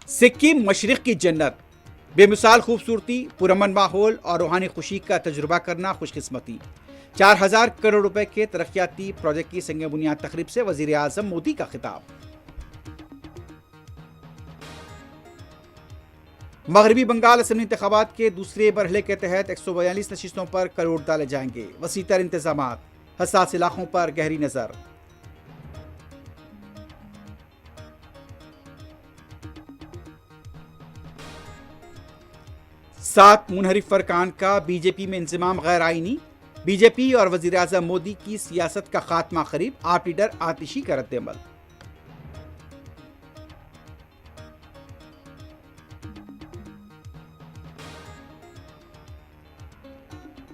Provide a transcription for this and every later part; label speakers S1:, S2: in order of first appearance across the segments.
S1: सिक्किम मशरिक की जन्नत, बेमिसाल खूबसूरती, पुरअमन माहौल और रूहानी खुशी का तजुर्बा करना खुशकिस्मती। 4,000 करोड़ रुपए के तरक्याती प्रोजेक्ट की संग बुनियाद तकरीब से वजीर आजम मोदी का खिताब। मगरबी बंगाल असम्बली इंतखाबात के दूसरे मरहले के तहत 142 नशिस्तों पर करोड़ डाले जाएंगे। वसीतर इंतजाम, हसास इलाकों पर गहरी नजर। सात मुनहरिफ फरकान का बीजेपी में इंजमाम गैर आईनी। बीजेपी और वजीर आजम मोदी की सियासत का खात्मा करीब, आप लीडर आतिशी का रद्द-ए-अमल।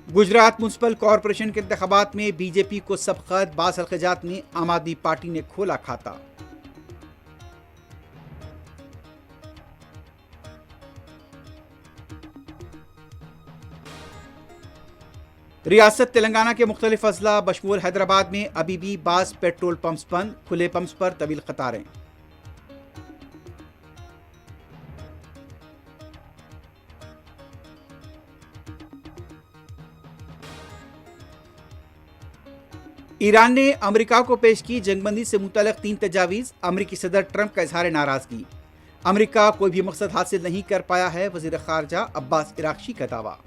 S1: गुजरात म्युनिसिपल कॉरपोरेशन के इंतखाबात में बीजेपी को सबकत, बास हल्कजात में आम आदमी पार्टी ने खोला खाता। रियासत तेलंगाना के मुख्तलिफ अजला बशमूल हैदराबाद में अभी भी बास पेट्रोल पंप्स बंद, खुले पंप्स पर तवील कतारें। ईरान ने अमेरिका को पेश की जंगबंदी से मुतल्लिक 3 तजावीज़। अमेरिकी सदर ट्रंप का इजहार नाराजगी। अमेरिका कोई भी मकसद हासिल नहीं कर पाया है, वजीर खारजा अब्बास इराक्ची का दावा।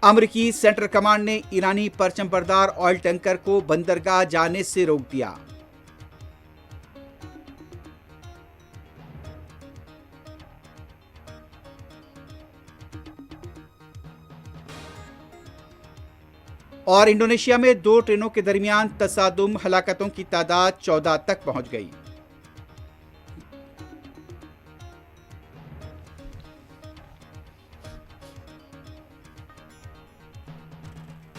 S1: अमेरिकी सेंट्रल कमांड ने ईरानी परचम बरदार ऑयल टैंकर को बंदरगाह जाने से रोक दिया। और इंडोनेशिया में 2 ट्रेनों के दरमियान तसादुम, हलाकतों की तादाद 14 तक पहुंच गई।